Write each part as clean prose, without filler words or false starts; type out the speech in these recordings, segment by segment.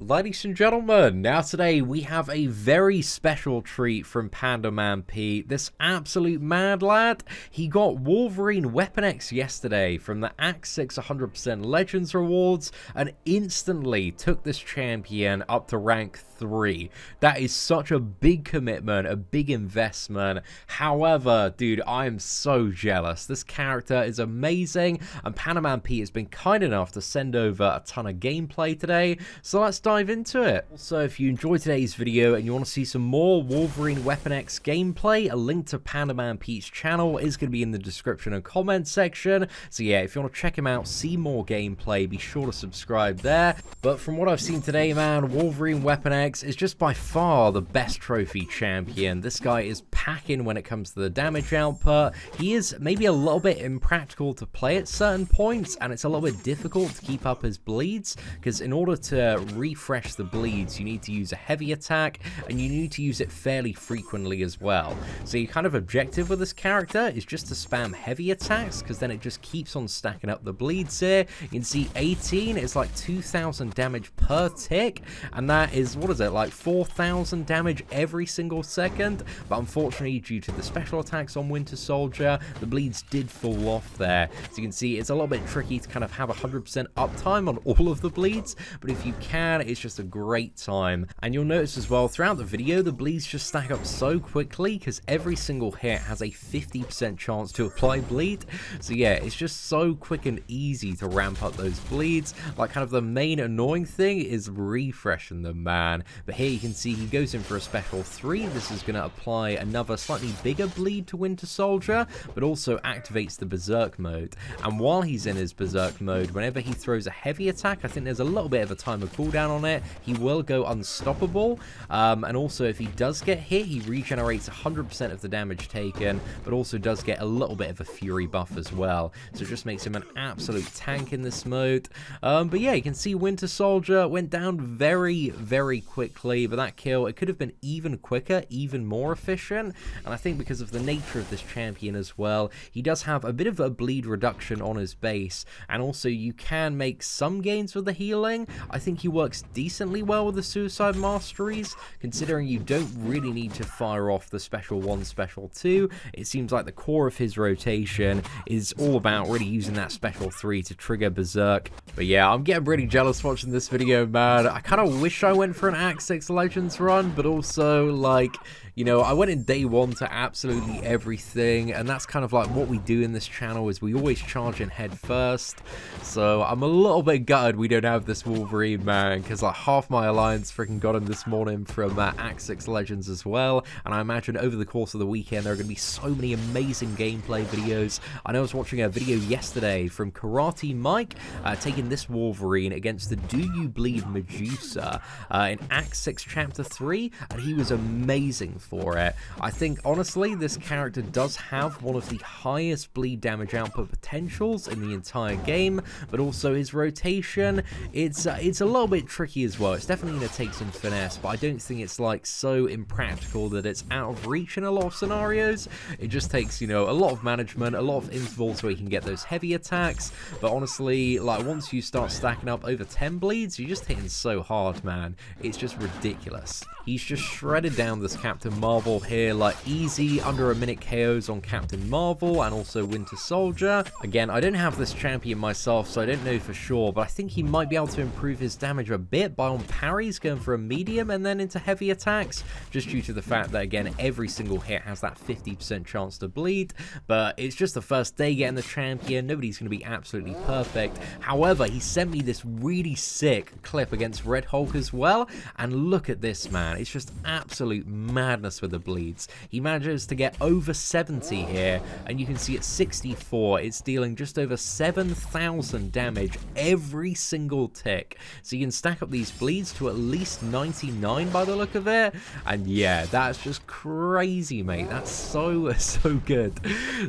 Ladies and gentlemen, now today we have a very special treat from Pandaman Pete. This absolute mad lad, he got Wolverine Weapon X yesterday from the Act 6 100% Legends rewards and instantly took this champion up to rank 3. That is such a big commitment, a big investment. However, dude, I am so jealous. This character is amazing and Pandaman Pete has been kind enough to send over a ton of gameplay today, so let's dive into it. Also, if you enjoyed today's video and you want to see some more Wolverine Weapon X gameplay, a link to Pandaman Pete's channel is going to be in the description and comment section. So yeah, if you want to check him out, see more gameplay, be sure to subscribe there. But from what I've seen today, man, Wolverine Weapon X is just by far the best trophy champion. This guy is packing when it comes to the damage output. He is maybe a little bit impractical to play at certain points, and it's a little bit difficult to keep up his bleeds, because in order to refresh the bleeds, you need to use a heavy attack, and you need to use it fairly frequently as well. So your kind of objective with this character is just to spam heavy attacks, because then it just keeps on stacking up the bleeds here. You can see 18 is like 2,000 damage per tick, and that is, what is it, like 4,000 damage every single second. But unfortunately, due to the special attacks on Winter Soldier, the bleeds did fall off there. So you can see it's a little bit tricky to kind of have 100% uptime on all of the bleeds, but if you can, it's just a great time. And you'll notice as well throughout the video, the bleeds just stack up so quickly because every single hit has a 50% chance to apply bleed. So yeah, it's just so quick and easy to ramp up those bleeds. Like, kind of the main annoying thing is refreshing them, man. But here you can see he goes in for a special 3. This is going to apply another slightly bigger bleed to Winter Soldier, but also activates the Berserk mode. And while he's in his Berserk mode, whenever he throws a heavy attack, I think there's a little bit of a timer cooldown on it, he will go unstoppable. And also, if he does get hit, he regenerates 100% of the damage taken, but also does get a little bit of a fury buff as well. So it just makes him an absolute tank in this mode. But yeah, you can see Winter Soldier went down very, very quickly, but that kill, it could have been even quicker, even more efficient. And I think because of the nature of this champion as well, he does have a bit of a bleed reduction on his base, and also you can make some gains with the healing. I think he works decently well with the suicide masteries, considering you don't really need to fire off the special 1, special 2. It seems like the core of his rotation is all about really using that special 3 to trigger Berserk. But yeah, I'm getting really jealous watching this video, man. I kind of wish I went for an Act 6 Legends run, but also, like, you know, I went in day 1 to absolutely everything, and that's kind of like what we do in this channel, is we always charge in head first. So I'm a little bit gutted we don't have this Wolverine, man, because like half my alliance freaking got him this morning from Act 6 Legends as well, and I imagine over the course of the weekend there are going to be so many amazing gameplay videos. I know I was watching a video yesterday from Karate Mike taking this Wolverine against the Do You Bleed Medusa in Act 6 Chapter 3, and he was amazing for it. I think honestly this character does have one of the highest bleed damage output potentials in the entire game, but also his rotation, it's a little bit tricky as well. It's definitely going to take some finesse, but I don't think it's like so impractical that it's out of reach in a lot of scenarios. It just takes, you know, a lot of management, a lot of intervals where you can get those heavy attacks, but honestly, like, once you start stacking up over 10 bleeds, you're just hitting so hard, man. It's just ridiculous. He's just shredded down this Captain Marvel here, like easy under a minute KOs on Captain Marvel and also Winter Soldier. Again, I don't have this champion myself, so I don't know for sure, but I think he might be able to improve his damage a bit by on parries, going for a medium and then into heavy attacks, just due to the fact that, again, every single hit has that 50% chance to bleed. But it's just the first day getting the champion, nobody's going to be absolutely perfect. However, he sent me this really sick clip against Red Hulk as well, and look at this, man. It's just absolute madness with the bleeds. He manages to get over 70 here, and you can see at 64, it's dealing just over 7,000 damage every single tick. So you can stack up these bleeds to at least 99 by the look of it, and yeah, that's just crazy, mate. That's so good.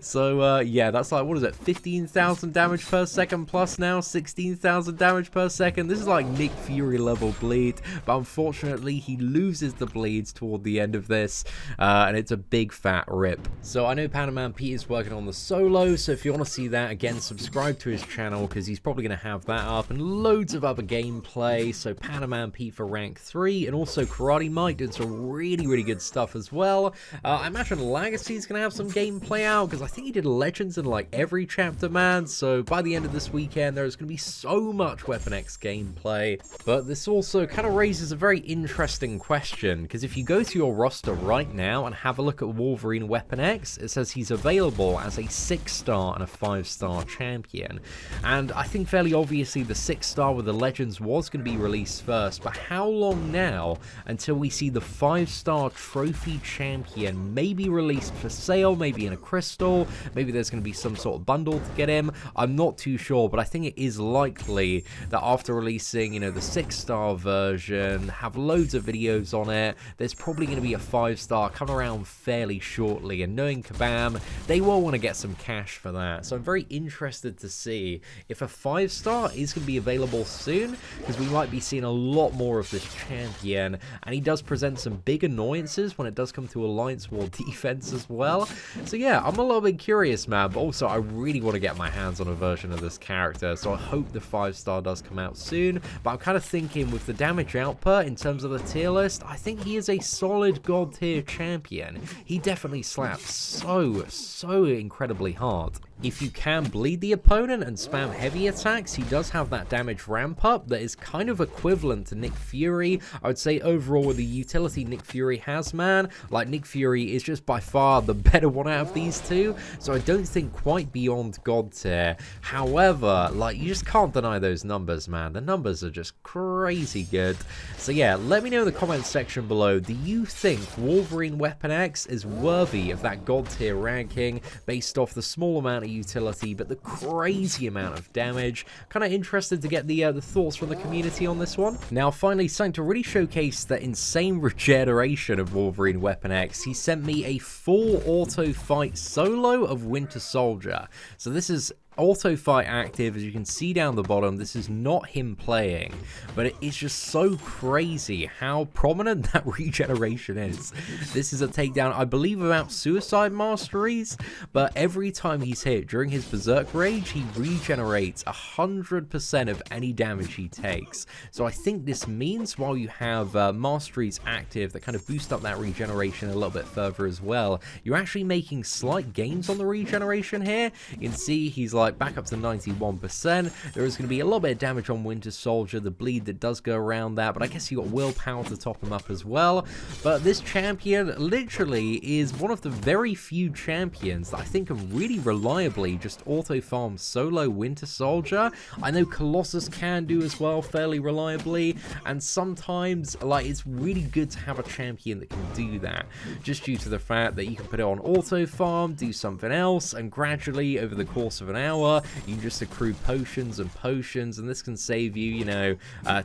So yeah, that's like, what is it, 15,000 damage per second plus now, 16,000 damage per second. This is like Nick Fury level bleed, but unfortunately he loses the bleeds toward the end of this. this, and it's a big fat rip. So I know Pandaman Pete is working on the solo, so if you want to see that, again, subscribe to his channel, because he's probably going to have that up, and loads of other gameplay. So Pandaman Pete for rank 3, and also Karate Mike did some really good stuff as well. I imagine Legacy's going to have some gameplay out, because I think he did Legends in like every chapter, man. So by the end of this weekend, there's going to be so much Weapon X gameplay. But this also kind of raises a very interesting question, because if you go to your roster right now and have a look at Wolverine Weapon X, it says he's available as a 6-star and a 5-star champion. And I think fairly obviously the 6-star with the Legends was going to be released first, but how long now until we see the 5-star trophy champion maybe released for sale, maybe in a crystal, maybe there's going to be some sort of bundle to get him? I'm not too sure, but I think it is likely that after releasing, you know, the 6-star version, have loads of videos on it, there's probably going to be a 5-star coming around fairly shortly, and knowing Kabam, they will want to get some cash for that. So I'm very interested to see if a 5-star is going to be available soon, because we might be seeing a lot more of this champion, and he does present some big annoyances when it does come to Alliance War defense as well. So yeah, I'm a little bit curious, man, but also I really want to get my hands on a version of this character, so I hope the 5-star does come out soon. But I'm kind of thinking with the damage output in terms of the tier list, I think he is a solid god tier champion. He definitely slaps so incredibly hard. If you can bleed the opponent and spam heavy attacks, he does have that damage ramp up that is kind of equivalent to Nick Fury. I would say overall with the utility Nick Fury has, man, like Nick Fury is just by far the better one out of these two, so I don't think quite beyond god tier. However, like, you just can't deny those numbers, man. The numbers are just crazy good. So yeah, let me know in the comments section below, do you think Wolverine Weapon X is worthy of that god tier ranking based off the small amount of utility but the crazy amount of damage? Kind of interested to get the thoughts from the community on this one. Now finally, something to really showcase that insane regeneration of Wolverine Weapon X, he sent me a full auto fight solo of Winter Soldier. So this is auto fight active, as you can see down the bottom. This is not him playing, but it is just so crazy how prominent that regeneration is. This is a takedown, I believe, without suicide masteries, but every time he's hit during his Berserk rage, he regenerates 100% of any damage he takes. So I think this means while you have masteries active that kind of boost up that regeneration a little bit further as well, you're actually making slight gains on the regeneration here. You can see he's like back up to 91%. There is going to be a little bit of damage on Winter Soldier, the bleed that does go around that, but I guess you got willpower to top him up as well. But this champion literally is one of the very few champions that I think can really reliably just auto farm solo Winter Soldier. I know Colossus can do as well fairly reliably, and sometimes like it's really good to have a champion that can do that, just due to the fact that you can put it on auto farm, do something else, and gradually over the course of an hour you can just accrue potions and potions, and this can save you, you know,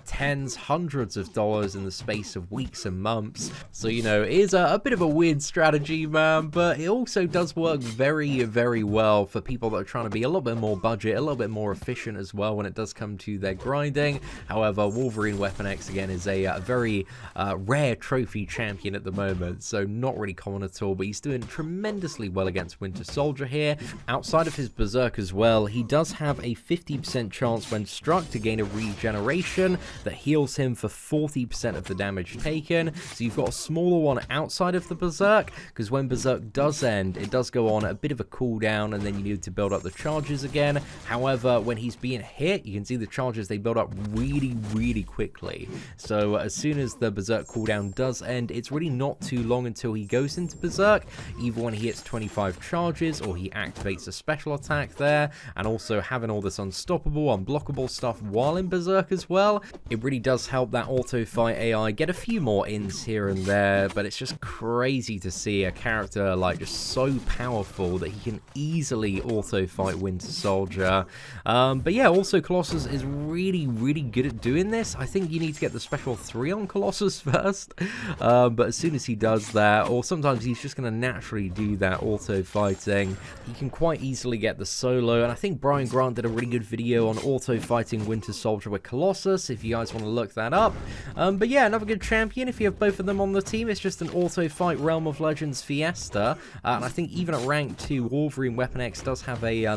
tens, hundreds of dollars in the space of weeks and months. So, you know, it is a bit of a weird strategy, man, but it also does work very well for people that are trying to be a little bit more budget, a little bit more efficient as well when it does come to their grinding. However, Wolverine Weapon X again is a very rare trophy champion at the moment, so not really common at all, but he's doing tremendously well against Winter Soldier here. Outside of his Berserk as well, he does have a 50% chance when struck to gain a regeneration that heals him for 40% of the damage taken. So you've got a smaller one outside of the Berserk, because when Berserk does end, it does go on a bit of a cooldown, and then you need to build up the charges again. However, when he's being hit, you can see the charges, they build up really quickly. So as soon as the Berserk cooldown does end, it's really not too long until he goes into Berserk, either when he hits 25 charges or he activates a special attack there. And also having all this unstoppable, unblockable stuff while in Berserk as well, it really does help that auto fight AI get a few more ins here and there. But it's just crazy to see a character like just so powerful that he can easily auto fight Winter Soldier. But yeah, also Colossus is really good at doing this. I think you need to get the special 3 on Colossus first, but as soon as he does that, or sometimes he's just going to naturally do that auto fighting, he can quite easily get the solo below. And I think Brian Grant did a really good video on auto-fighting Winter Soldier with Colossus, if you guys want to look that up. But yeah, another good champion. If you have both of them on the team, it's just an auto-fight Realm of Legends Fiesta. And I think even at rank 2, Wolverine Weapon X does have a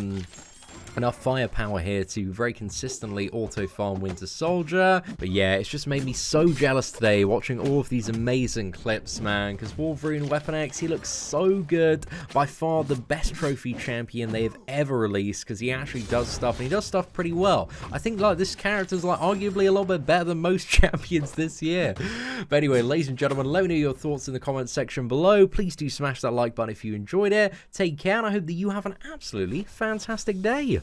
enough firepower here to very consistently auto-farm Winter Soldier. But yeah, it's just made me so jealous today watching all of these amazing clips, man, because Wolverine Weapon X, he looks so good. By far the best trophy champion they have ever released, because he actually does stuff, and he does stuff pretty well. I think like this character's like arguably a little bit better than most champions this year. But anyway, ladies and gentlemen, let me know your thoughts in the comments section below. Please do smash that like button if you enjoyed it. Take care, and I hope that you have an absolutely fantastic day.